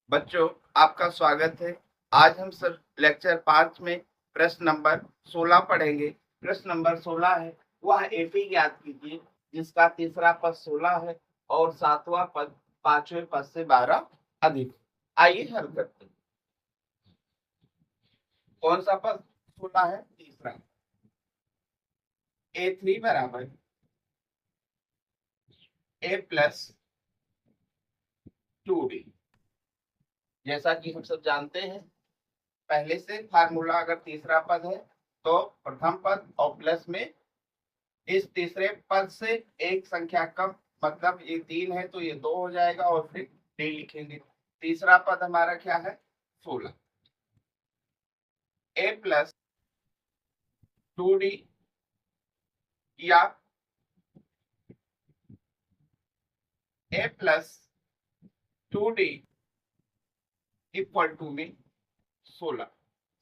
बच्चों, आपका स्वागत है। आज हम सर लेक्चर 5 में प्रश्न नंबर 16 पढ़ेंगे। प्रश्न नंबर 16 है, वह एपी ज्ञात कीजिए जिसका तीसरा पद 16 है और सातवां पद पांचवें पद से 12 अधिक। आइए हल करते हैं। कौन सा पद 16 है? तीसरा। A3 बराबर A प्लस 2D। जैसा कि हम सब जानते हैं पहले से फार्मूला, अगर तीसरा पद है तो प्रथम पद और प्लस में इस तीसरे पद से एक संख्या कम, मतलब ये 3 है तो ये 2 हो जाएगा और फिर डी लिखेंगे। तीसरा पद हमारा क्या है? 16। ए प्लस 2D या ए प्लस 2D इक्वल टू में 16।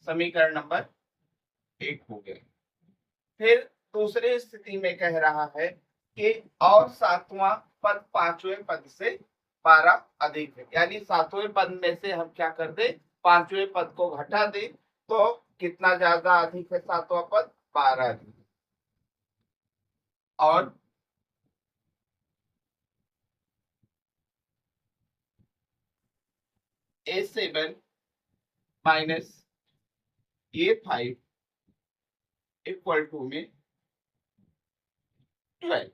समीकरण नंबर 1 हो गया। फिर दूसरी स्थिति में कह रहा है कि और सातवां पद पांचवें पद से 12 अधिक है, यानी सातवें पद में से हम क्या कर दे, पांचवें पद को घटा दे तो कितना ज्यादा अधिक है? सातवां पद 12 अधिक। और A7 minus A5 equal to में 12।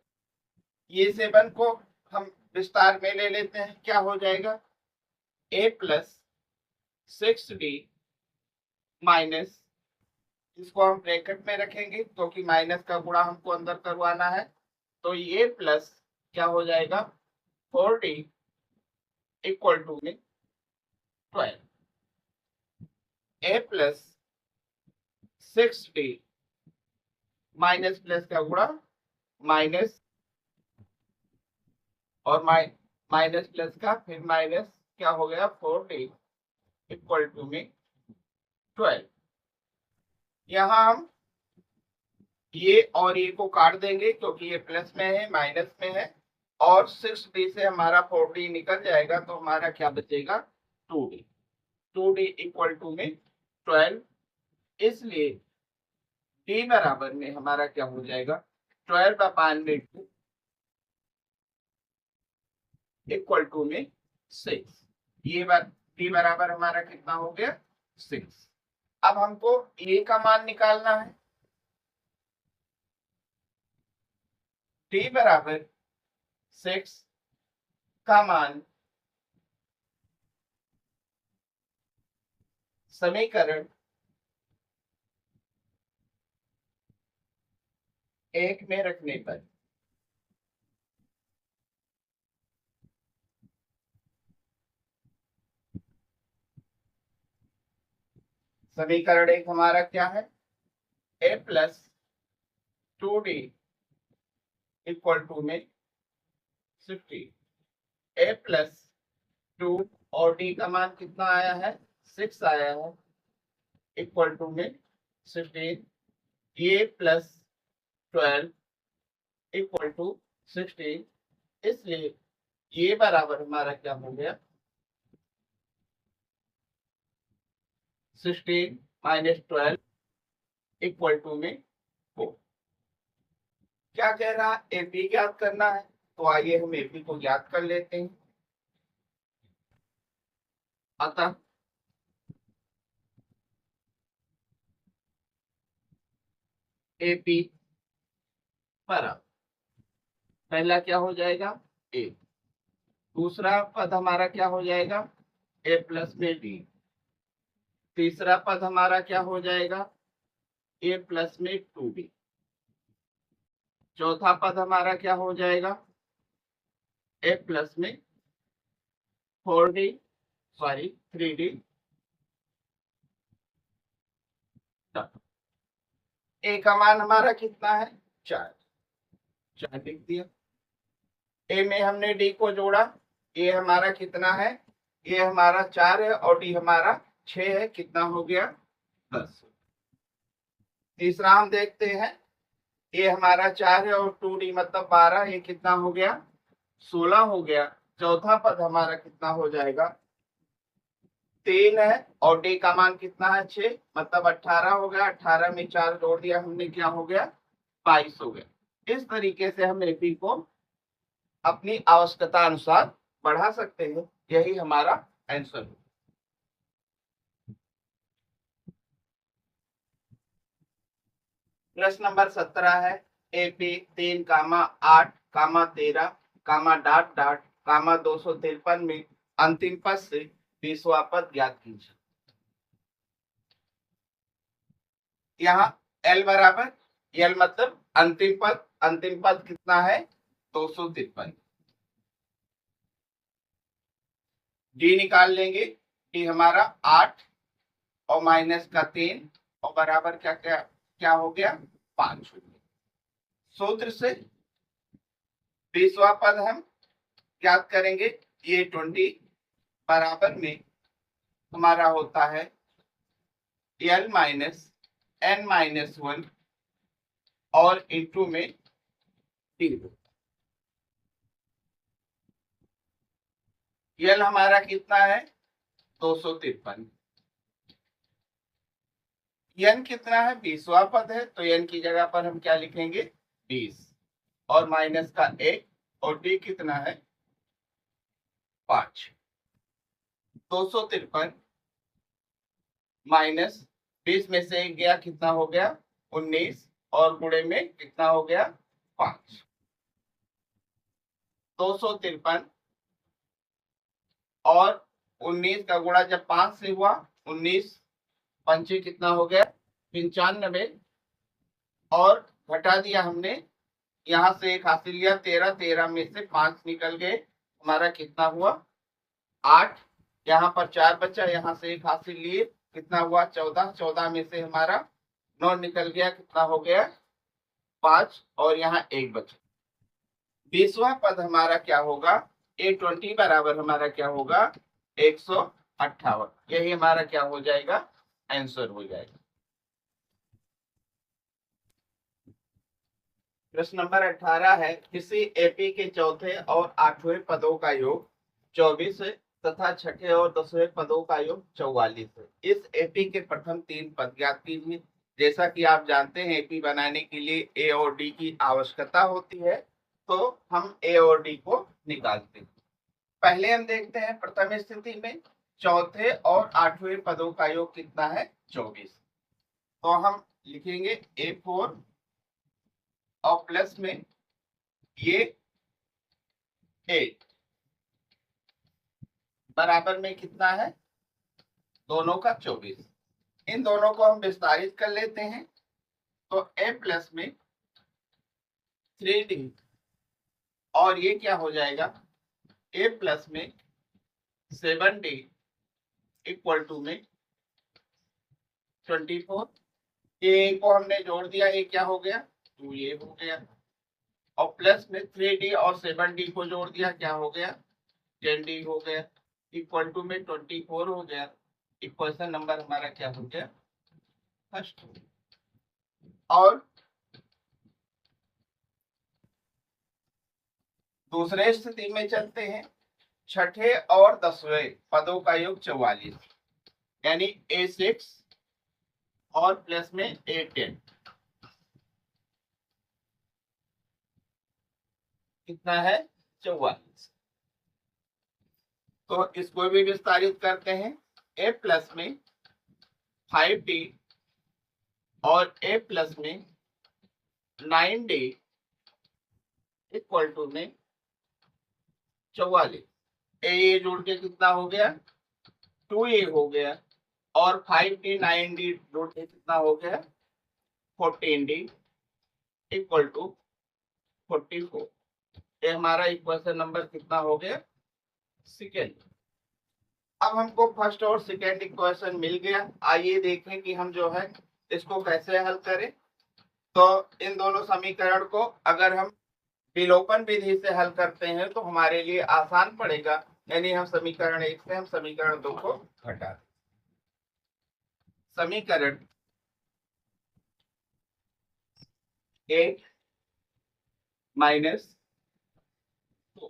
ये 7 को हम विस्तार में ले लेते हैं, क्या हो जाएगा? A प्लस 6D माइनस, इसको हम ब्रैकेट में रखेंगे क्योंकि माइनस का गुणा हमको अंदर करवाना है, तो ये प्लस क्या हो जाएगा? 4D इक्वल टू में 12। A plus 6D minus plus का गुणा माइनस, और माइनस प्लस का फिर माइनस, क्या हो गया? 4D इक्वल टू में 12। यहाँ हम ये और ये को काट देंगे क्योंकि ये प्लस में है माइनस में है, और 6D से हमारा 4D निकल जाएगा तो हमारा क्या बचेगा? 2D। 2D इक्वल टू में 12। इसलिए D बराबर में हमारा क्या हो जाएगा? 12/2 इक्वल टू में 6। ये बात D बराबर हमारा कितना हो गया? 6। अब हमको A का मान निकालना है। D बराबर 6 का मान समीकरण 1 में रखने पर समीकरण 1 हमारा क्या है? A plus 2D equal to में 60। A प्लस 2 और D का मान कितना आया है? 6 आया है, इक्वल टू में 16। A plus 12 equal to 16। इसलिए ये बराबर हमारा क्या हो गया? 16 माइनस 12 इक्वल टू में 4। क्या कह रहा है? एपी ज्ञात करना है, तो आइए हम एपी को ज्ञात कर लेते हैं। अतः एपी बराबर पहला क्या हो जाएगा? ए। दूसरा पद हमारा क्या हो जाएगा? ए प्लस में डी। तीसरा पद हमारा क्या हो जाएगा? ए प्लस में 2D। चौथा पद हमारा क्या हो जाएगा? ए प्लस में 4D, सॉरी 3D। ए का मान हमारा कितना है? 4। 4 लिख दिया। ए में हमने डी को जोड़ा, ए हमारा कितना है? ए हमारा 4 है और डी हमारा 6 है, कितना हो गया? 10। तीसरा हम देखते हैं, ए हमारा 4 है और 2D मतलब 12, ये कितना हो गया? 16 हो गया। चौथा पद हमारा कितना हो जाएगा? 3 है और डी का मान कितना है 6, मतलब 18 हो गया। 18 में 4 जोड़ दिया हमने, क्या हो गया 22 हो गया। इस तरीके से हम एपी को अपनी आवश्यकता अनुसार बढ़ा सकते हैं। यही हमारा आंसर है। प्रश्न नंबर 17 है एपी 3 कामा 8 कामा 13 कामा डॉट डॉट कामा 253 में अंतिम पद से 20वां पद ज्ञात कीजिए। यहाँ एल बराबर, एल मतलब अंतिम पद, अंतिम पद कितना है 253। डी निकाल लेंगे, डी हमारा 8 और माइनस का 3 और बराबर क्या क्या क्या हो गया 5 हो गया। सूत्र से 20वां पद हम ज्ञात करेंगे, ये 20 बराबर में हमारा होता है एल माइनस एन माइनस 1 और इंटू में डी। एल हमारा कितना है 253, एन कितना है 20वां पद है, तो एन की जगह पर हम क्या लिखेंगे 20 और माइनस का 1 और डी कितना है 5। 253 माइनस 20 में से 1 गया, कितना हो गया 19 और गुणे में कितना हो गया 5। 253 और 19 का गुणा जब 5 से हुआ, 19 पंचे कितना हो गया 95 और घटा दिया हमने, यहां से 1 हासिल लिया 13, 13 में से 5 निकल गए, हमारा कितना हुआ 8। यहाँ पर 4 बचा, यहाँ से 1 हासिल लिए, कितना हुआ 14, 14 में से हमारा 9 निकल गया, कितना हो गया 5 और यहाँ 1 बचा। 20वां पद हमारा क्या होगा A20 बराबर हमारा क्या होगा 158। यही हमारा क्या हो जाएगा आंसर हो जाएगा। प्रश्न नंबर 18 है किसी एपी के चौथे और 8वें पदों का योग 24 है तथा छठे और 10वें पदों का योग 44 है। इस एपी के प्रथम 3 पद ज्ञात कीजिए। जैसा कि आप जानते हैं एपी बनाने के लिए ए और डी की आवश्यकता होती है, तो हम ए और डी को निकालते हैं। पहले हम देखते हैं प्रथम स्थिति में चौथे और 8वें पदों का योग कितना है 24। तो हम लिखेंगे A4 और प्लस में ये 8 बराबर में कितना है दोनों का 24। इन दोनों को हम विस्तारित कर लेते हैं, तो a प्लस में 3d और ये क्या हो जाएगा a प्लस में 7d इक्वल टू में 24। ये को हमने जोड़ दिया, ये क्या हो गया 2 ये हो गया और प्लस में 3d और 7d को जोड़ दिया, क्या हो गया 10d हो गया इक्वल टू में 24 हो गया। इक्वेशन नंबर हमारा क्या हो गया फर्स्ट। और दूसरे स्थिति में चलते हैं, छठे और 10वें पदों का योग 44, यानी A6 और प्लस में A10 कितना है 44। तो इसको भी विस्तारित करते हैं, A प्लस में 5d और A प्लस में 9d इक्वल टू में 44। ये जोड़ के कितना हो गया 2a हो गया और 5d 9d जोड़ के कितना हो गया 14d इक्वल टू 44। ये हमारा इक्वेशन नंबर कितना हो गया सेकेंड। अब हमको फर्स्ट और सेकेंड इक्वेशन मिल गया। आइए देखें कि हम जो है इसको कैसे हल करें। तो इन दोनों समीकरण को अगर हम विलोपन विधि से हल करते हैं तो हमारे लिए आसान पड़ेगा, यानी हम समीकरण 1 से हम समीकरण 2 को घटा दें। समीकरण 1 माइनस 2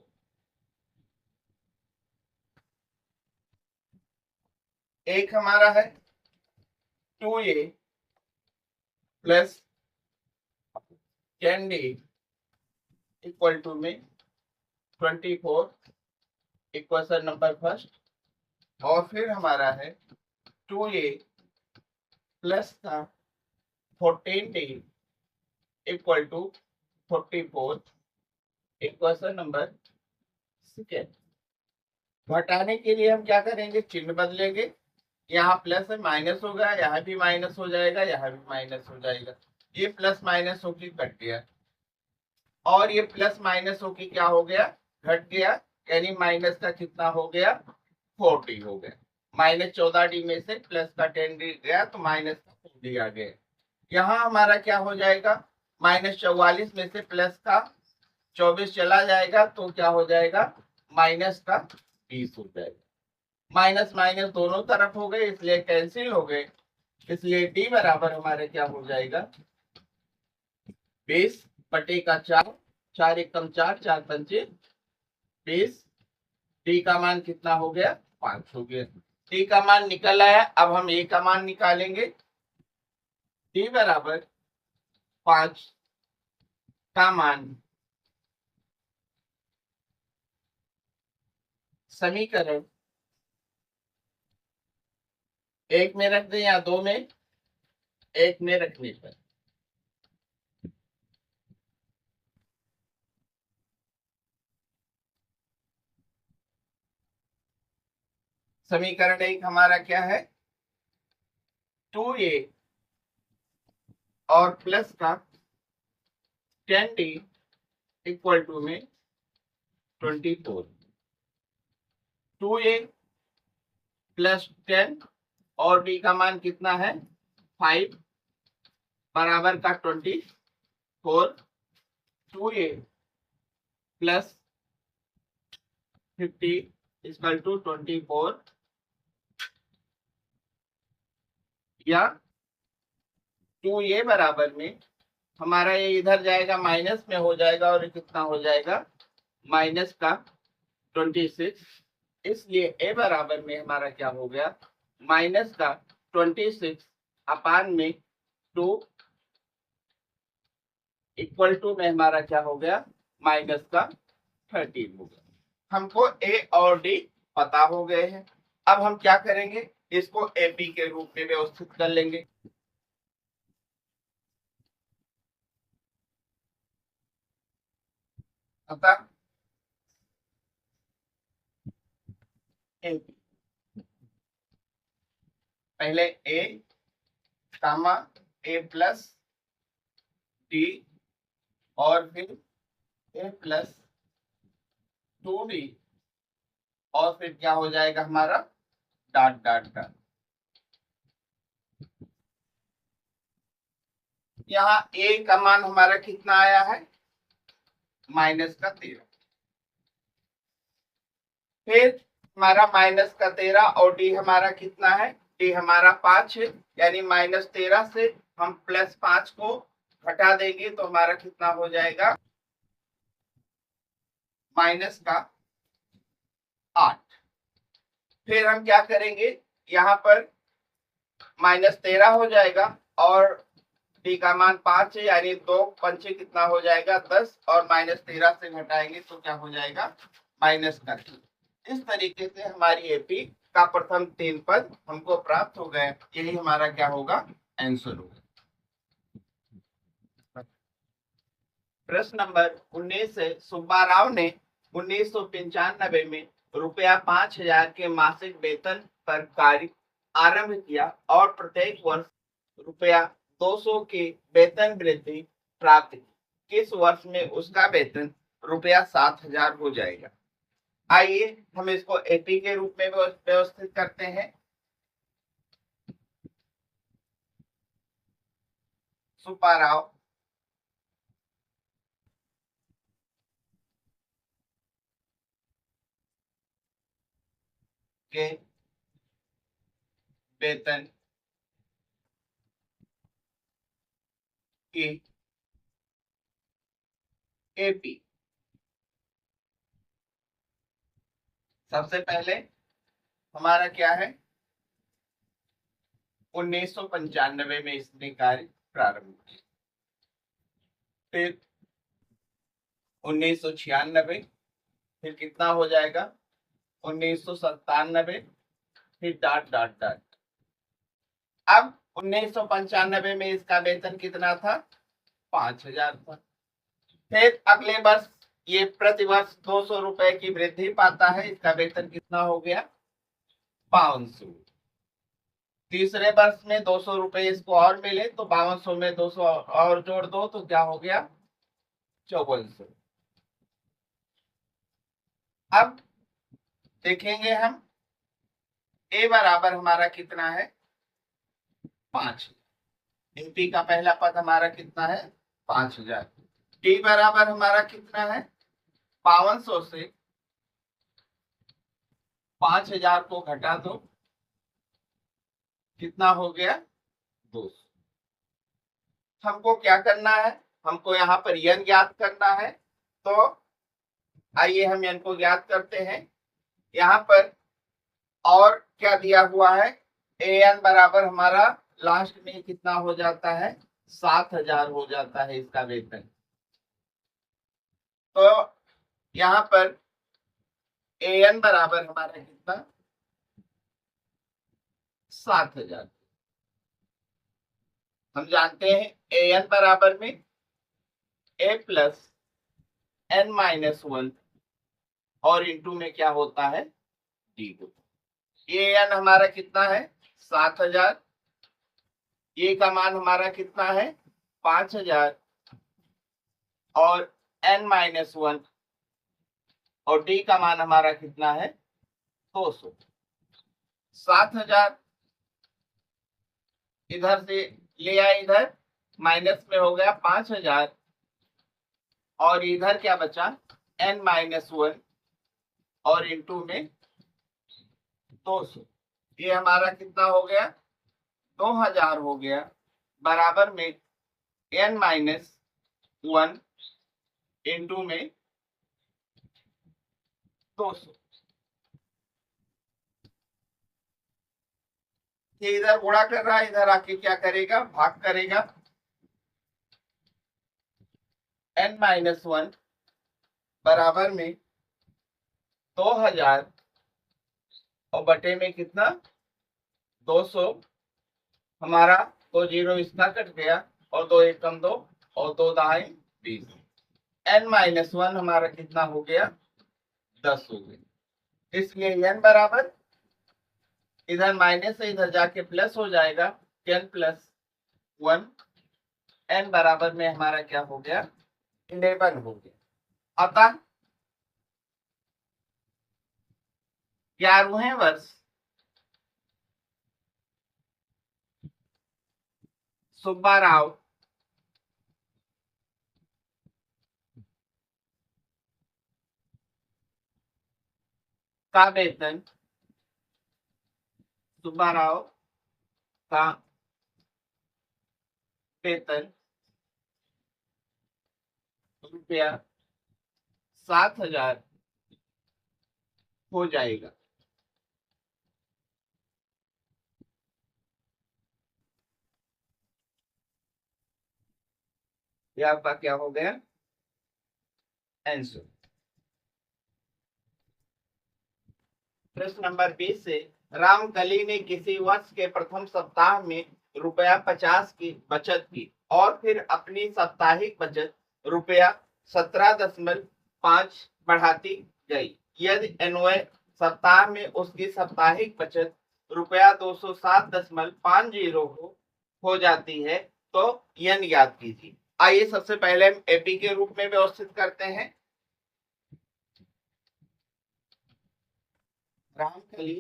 एक हमारा है 2a plus 10d equal to में 24 इक्वेशन नंबर फर्स्ट। और फिर हमारा है 2a प्लस का 14d equal to 44 equation number second. घटाने के लिए हम क्या करेंगे, चिन्ह बदलेंगे। यहाँ प्लस है माइनस होगा, यहाँ भी माइनस हो जाएगा, यहाँ भी माइनस हो जाएगा। ये प्लस माइनस होके कट गया और ये प्लस माइनस होके क्या हो गया, घट गया। यानी माइनस का कितना हो गया, 40 हो गया। माइनस 14d में से प्लस का 10d गया तो माइनस का 4d आ गया। यहाँ हमारा क्या हो जाएगा, माइनस 44 में से प्लस का 24 चला जाएगा तो क्या हो जाएगा, माइनस का 20 हो जाएगा। माइनस माइनस दोनों तरफ हो गए इसलिए कैंसिल हो गए। इसलिए डी बराबर हमारे क्या हो जाएगा, 20 बटे का 4, 4 एकम 4, 4 पंचे 20। डी का मान कितना हो गया, 5 हो गया। डी का मान निकल आया। अब हम ए का मान निकालेंगे। डी बराबर 5 का मान समीकरण 1 में रख दें या 2 में, 1 में रखने पर समीकरण 1 हमारा क्या है, 2a और प्लस का 10d इक्वल टू में 24। 2a प्लस 10 और d का मान कितना है, 5 बराबर का 24। 2a प्लस 50 इक्वल टू 24 या 2a बराबर में हमारा ये इधर जाएगा माइनस में हो जाएगा और कितना हो जाएगा, माइनस का 26। इसलिए a बराबर में हमारा क्या हो गया, माइनस का 26 अपान में 2 इक्वल टू में हमारा क्या हो गया, माइनस का 13 हो गया। हमको a और d पता हो गए हैं। अब हम क्या करेंगे, इसको ab के रूप में व्यवस्थित कर लेंगे। अतः ab पहले a comma a plus d और फिर a प्लस 2d और फिर क्या हो जाएगा हमारा, डॉट डॉट डॉट। यहाँ a का मान हमारा कितना आया है, माइनस का 13। फिर हमारा माइनस का 13 और डी हमारा कितना है, डी हमारा 5 है। यानी माइनस 13 से हम प्लस 5 को घटा देंगे तो हमारा कितना हो जाएगा, माइनस का 8। फिर हम क्या करेंगे, यहाँ पर माइनस 13 हो जाएगा और डी का मान 5 है। यानी 2 पंचे कितना हो जाएगा, 10 और माइनस 13 से घटाएंगे तो क्या हो जाएगा, माइनस का 3। इस तरीके से हमारी एपी का प्रथम 3 पद हमको प्राप्त हो गए। यही हमारा क्या होगा, आंसर होगा। प्रश्न नंबर 19 से सुब्बा राव ने 1995 में रुपया 5,000 के मासिक वेतन पर कार्य आरंभ किया और प्रत्येक वर्ष रुपया 200 की वेतन वृद्धि प्राप्त की। किस वर्ष में उसका वेतन रुपया 7,000 हो जाएगा। आइए हम इसको एपी के रूप में व्यवस्थित करते हैं। सुब्बा राव के वेतन की एपी, सबसे पहले हमारा क्या है, 1995 में इसने कार्य प्रारंभ किया। फिर 1996, फिर कितना हो जाएगा 1997, फिर डॉट डॉट डॉट। अब 1995 में इसका वेतन कितना था 5000 था। फिर अगले वर्ष ये प्रतिवर्ष 200 रुपए की वृद्धि पाता है, इसका वेतन कितना हो गया 500। तीसरे वर्ष में 200 रुपए इसको और मिले तो 5200 में 200 और जोड़ दो तो क्या हो गया 5400। अब देखेंगे हम ए बराबर हमारा कितना है 5। एमपी का पहला पद हमारा कितना है 5000। टी बराबर हमारा कितना है 5200 से 5000 को घटा दो, कितना हो गया 200। हमको क्या करना है, हमको यहाँ पर यन ज्ञात करना है। तो आइए हम यन को ज्ञात करते हैं। यहाँ पर और क्या दिया हुआ है एन बराबर हमारा लास्ट में कितना हो जाता है 7000 हो जाता है इसका वेतन। तो यहाँ पर एन बराबर हमारा कितना 7000। हम जानते हैं एन बराबर में ए प्लस एन माइनस 1 और इंटू में क्या होता है डी होता। ये एन हमारा कितना है 7000, ए का मान हमारा कितना है 5000 और एन माइनस 1 और डी का मान हमारा कितना है 200। 7000 इधर से ले आए, इधर माइनस में हो गया 5000 और इधर क्या बचा एन माइनस 1 और इंटू में 200। ये हमारा कितना हो गया 2000 हो गया बराबर में एन माइनस 1 इंटू में 200। ये इधर गुणा कर रहा है, इधर आके क्या करेगा भाग करेगा। एन माइनस 1 बराबर में 2000 और बटे में कितना 200 हमारा, तो जीरो इसका कट गया और 2 एकम 2 और 2 दाएं 20। एन माइनस 1 हमारा कितना हो गया 10 हो गया। इसलिए एन बराबर इधर माइनस से इधर जाके प्लस हो जाएगा 10 प्लस 1। एन बराबर में हमारा क्या हो गया 11 हो गया। अतः 11वें वर्ष सुब्बा राव का वेतन, सुब्बा राव का वेतन रुपया 7000 हो जाएगा। ये आपका क्या हो गया आंसर। प्रश्न नंबर 20 से रामकली ने किसी वर्ष के प्रथम सप्ताह में रुपया 50 की बचत की और फिर अपनी साप्ताहिक बचत रुपया 17.5 बढ़ाती गई। यदि अन्वय सप्ताह में उसकी साप्ताहिक बचत रुपया 207.50 हो जाती है तो यन याद कीजिए। आइए सबसे पहले हम एपी के रूप में व्यवस्थित करते हैं। रामकली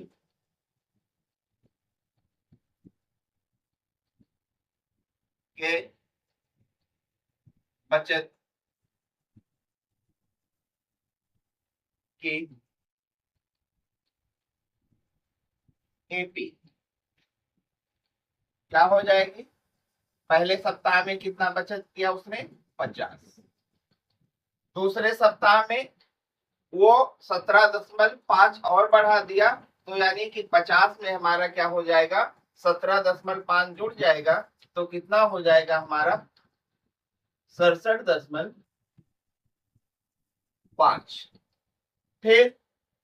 के बचत की एपी क्या हो जाएगी, पहले सप्ताह में कितना बचत किया उसने 50, दूसरे सप्ताह में वो 17.5 और बढ़ा दिया तो यानी कि 50 में हमारा क्या हो जाएगा 17.5 जुड़ जाएगा तो कितना हो जाएगा हमारा 67.5। फिर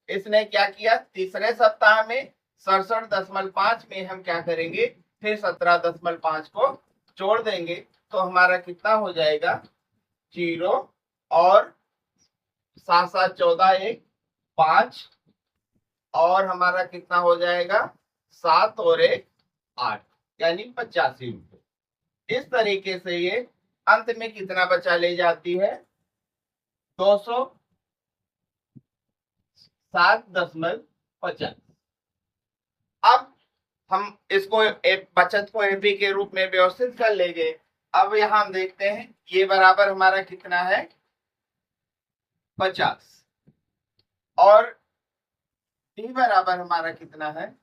इसने क्या किया, तीसरे सप्ताह में 67.5 में हम क्या करेंगे, फिर 17.5 को जोड़ देंगे तो हमारा कितना हो जाएगा 0 और 7 7 14 1 5 और हमारा कितना हो जाएगा 7 और 1 8 यानी 85 रुपये। इस तरीके से ये अंत में कितना बचा ले जाती है 207.50। अब हम इसको बचत को एफडी के रूप में व्यवस्थित कर लेंगे। अब यहां हम देखते हैं ये बराबर हमारा कितना है 50 और टी बराबर हमारा कितना है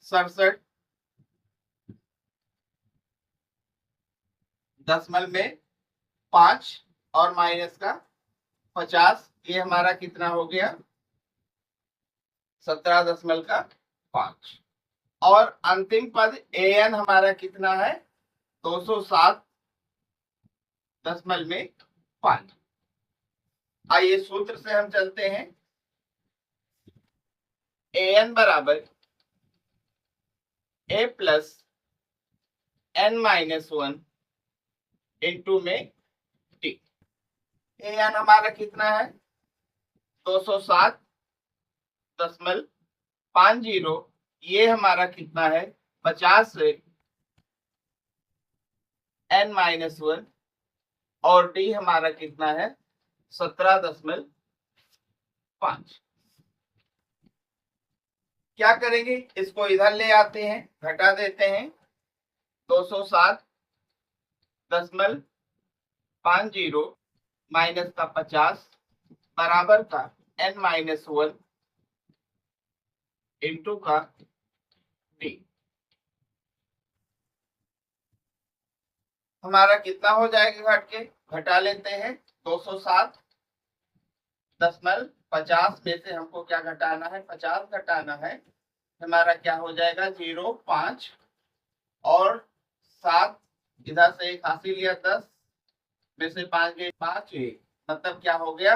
67.5 और माइनस का 50, ये हमारा कितना हो गया 17.5 और अंतिम पद एन हमारा कितना है 207.5। आइए सूत्र से हम चलते हैं। एन बराबर ए प्लस एन माइनस 1 इंटू में टी। एन हमारा कितना है 207.50, ये हमारा कितना है 50 से एन माइनस 1 और डी हमारा कितना है 17.5। क्या करेंगे, इसको इधर ले आते हैं, घटा देते हैं 207.50 माइनस का 50 बराबर का एन माइनस 1 इंटू का डी। हमारा कितना हो जाएगा, घट के घटा लेते हैं 207.50 में से हमको क्या घटाना है 50 घटाना है, हमारा क्या हो जाएगा 0 5 और 7 इधर से एक हासिल लिया 10 में से 5 गए 5 मतलब क्या हो गया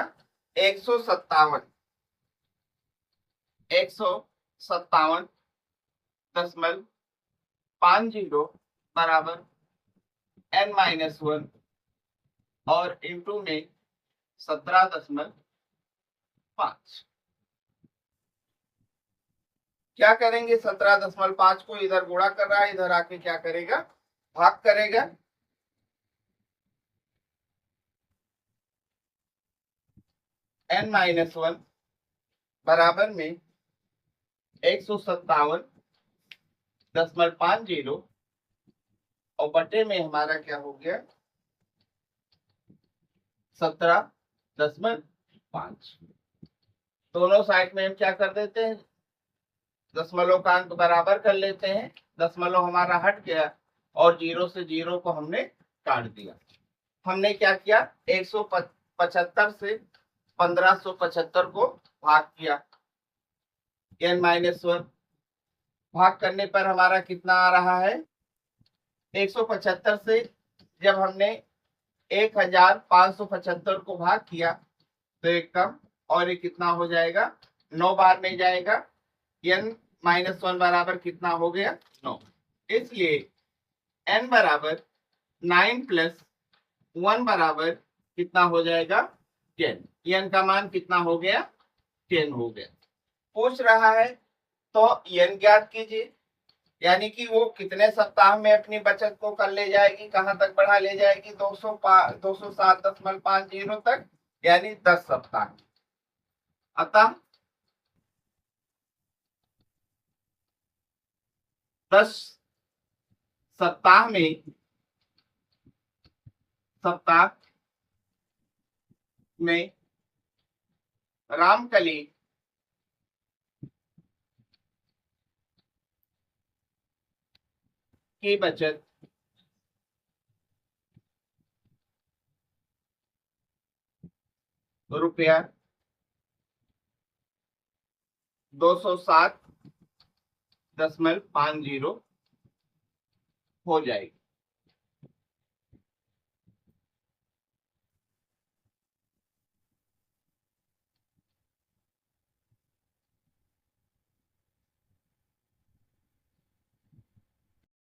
157.50 बराबर एन माइनस 1 और इंटू में 17.5। क्या करेंगे 17.5 को इधर गुणा कर रहा है, इधर आके क्या करेगा भाग करेगा। एन माइनस 1 बराबर में 157.50 और बटे में हमारा क्या हो गया 17.5। दोनों साइड में हम क्या कर देते हैं दशमलव का अंक बराबर कर लेते हैं, दशमलव हमारा हट गया और 0 से 0 को हमने काट दिया। हमने क्या किया 175 से 1575 को भाग किया, n माइनस 1 भाग करने पर हमारा कितना आ रहा है 175 से जब हमने 1575 को भाग किया तो एक कम और ये कितना हो जाएगा 9 बार में जाएगा, n माइनस 1 बराबर कितना हो गया 9। इसलिए n बराबर 9 प्लस 1 बराबर कितना हो जाएगा 10। n का मान कितना हो गया 10 हो गया। पूछ रहा है तो n ज्ञात कीजिए, यानी कि वो कितने सप्ताह में अपनी बचत को कर ले जाएगी, कहां तक बढ़ा ले जाएगी 207.50 तक, यानी 10 सप्ताह। अतः 10 सप्ताह में रामकली की बचत रुपया 207.50 हो जाएगी।